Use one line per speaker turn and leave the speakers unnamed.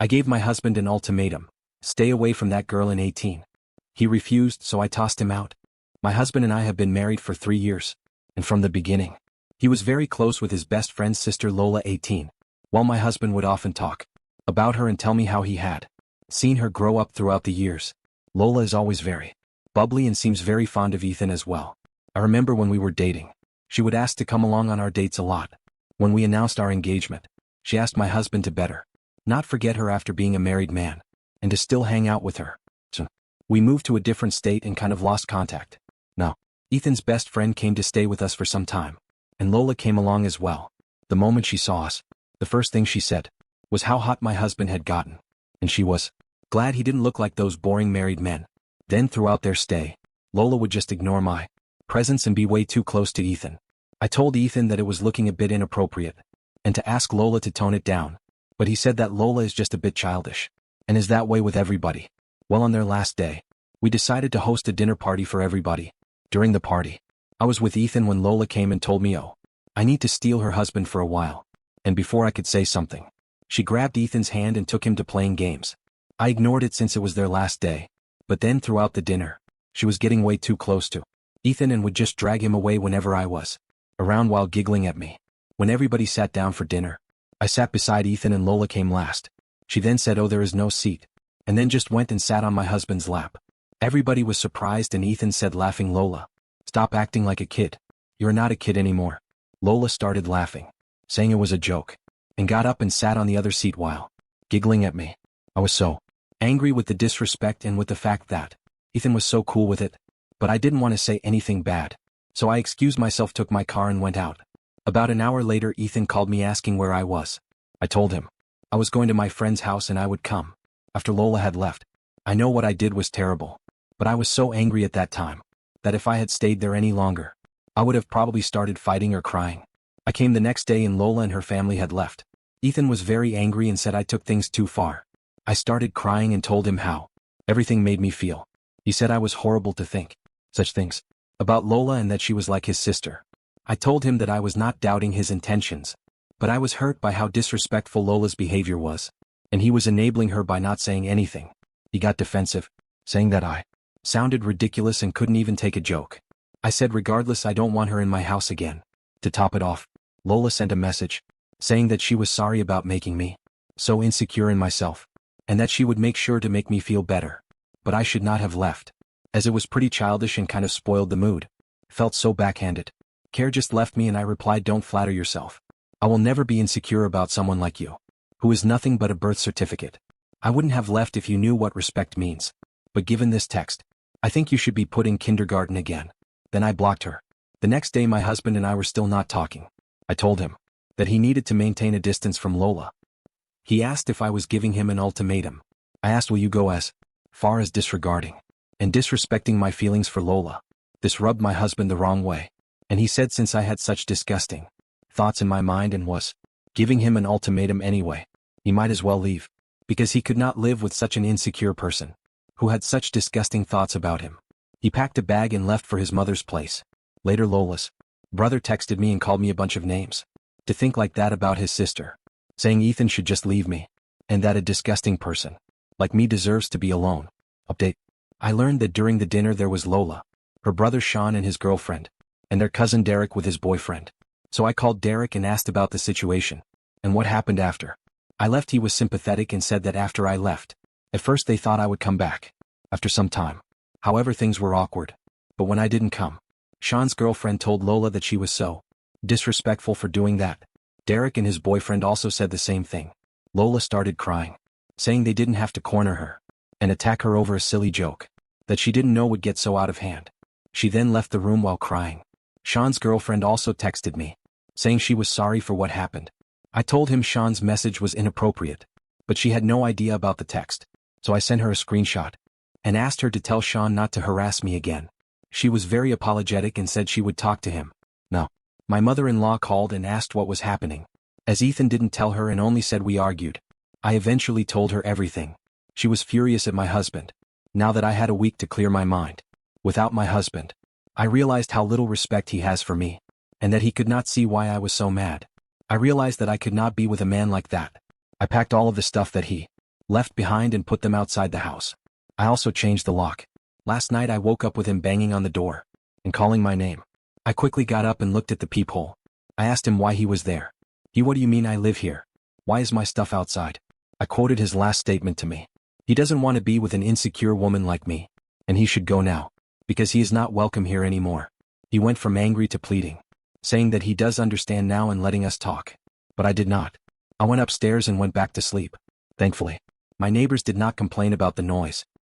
I gave my husband an ultimatum. Stay away from that girl in 18. He refused, so I tossed him out. My husband and I have been married for 3 years. And from the beginning, he was very close with his best friend's sister Lola 18. While my husband would often talk about her and tell me how he had seen her grow up throughout the years. Lola is always very bubbly and seems very fond of Ethan as well. I remember when we were dating, she would ask to come along on our dates a lot. When we announced our engagement, she asked my husband to better not forget her after being a married man, and to still hang out with her. So we moved to a different state and kind of lost contact. Now, Ethan's best friend came to stay with us for some time, and Lola came along as well. The moment she saw us, the first thing she said was how hot my husband had gotten, and she was glad he didn't look like those boring married men. Then throughout their stay, Lola would just ignore my presence and be way too close to Ethan. I told Ethan that it was looking a bit inappropriate, and to ask Lola to tone it down, but he said that Lola is just a bit childish, and is that way with everybody. Well, on their last day, we decided to host a dinner party for everybody. During the party, I was with Ethan when Lola came and told me, "Oh, I need to steal her husband for a while." And before I could say something, she grabbed Ethan's hand and took him to playing games. I ignored it since it was their last day, but then throughout the dinner, she was getting way too close to Ethan and would just drag him away whenever I was around while giggling at me. When everybody sat down for dinner, I sat beside Ethan and Lola came last. She then said, "Oh, there is no seat," and then just went and sat on my husband's lap. Everybody was surprised and Ethan said, laughing, "Lola, stop acting like a kid. You're not a kid anymore." Lola started laughing, saying it was a joke, and got up and sat on the other seat while giggling at me. I was so angry with the disrespect and with the fact that Ethan was so cool with it, but I didn't want to say anything bad, so I excused myself, took my car and went out. About an hour later, Ethan called me asking where I was. I told him I was going to my friend's house and I would come after Lola had left. I know what I did was terrible, but I was so angry at that time that if I had stayed there any longer, I would have probably started fighting or crying. I came the next day and Lola and her family had left. Ethan was very angry and said I took things too far. I started crying and told him how everything made me feel. He said I was horrible to think such things about Lola and that she was like his sister. I told him that I was not doubting his intentions, but I was hurt by how disrespectful Lola's behavior was, and he was enabling her by not saying anything. He got defensive, saying that I sounded ridiculous and couldn't even take a joke. I said regardless, I don't want her in my house again. To top it off, Lola sent a message saying that she was sorry about making me so insecure in myself, and that she would make sure to make me feel better. But I should not have left, as it was pretty childish and kind of spoiled the mood. Felt so backhanded. Care just left me and I replied, "Don't flatter yourself. I will never be insecure about someone like you, who is nothing but a birth certificate. I wouldn't have left if you knew what respect means. But given this text, I think you should be put in kindergarten again." Then I blocked her. The next day my husband and I were still not talking. I told him that he needed to maintain a distance from Lola. He asked if I was giving him an ultimatum. I asked, "Will you go as far as disregarding and disrespecting my feelings for Lola?" This rubbed my husband the wrong way, and he said since I had such disgusting thoughts in my mind and was giving him an ultimatum anyway, he might as well leave, because he could not live with such an insecure person who had such disgusting thoughts about him. He packed a bag and left for his mother's place. Later, Lola's brother texted me and called me a bunch of names. To think like that about his sister, saying Ethan should just leave me, and that a disgusting person like me deserves to be alone. Update: I learned that during the dinner there was Lola, her brother Sean and his girlfriend, and their cousin Derek with his boyfriend. So I called Derek and asked about the situation and what happened after I left. He was sympathetic and said that after I left, at first they thought I would come back after some time. However, things were awkward. But when I didn't come, Sean's girlfriend told Lola that she was so disrespectful for doing that. Derek and his boyfriend also said the same thing. Lola started crying, saying they didn't have to corner her and attack her over a silly joke that she didn't know would get so out of hand. She then left the room while crying. Sean's girlfriend also texted me, saying she was sorry for what happened. I told him Sean's message was inappropriate, but she had no idea about the text, so I sent her a screenshot and asked her to tell Sean not to harass me again. She was very apologetic and said she would talk to him. No. My mother-in-law called and asked what was happening, as Ethan didn't tell her and only said we argued. I eventually told her everything. She was furious at my husband. Now that I had a week to clear my mind without my husband, I realized how little respect he has for me, and that he could not see why I was so mad. I realized that I could not be with a man like that. I packed all of the stuff that he left behind and put them outside the house. I also changed the lock. Last night I woke up with him banging on the door and calling my name. I quickly got up and looked at the peephole. I asked him why he was there. What do you mean I live here? Why is my stuff outside? I quoted his last statement to me. He doesn't want to be with an insecure woman like me. And he should go now. Because he is not welcome here anymore. He went from angry to pleading, saying that he does understand now and letting us talk. But I did not. I went upstairs and went back to sleep. Thankfully, my neighbors did not complain about the noise.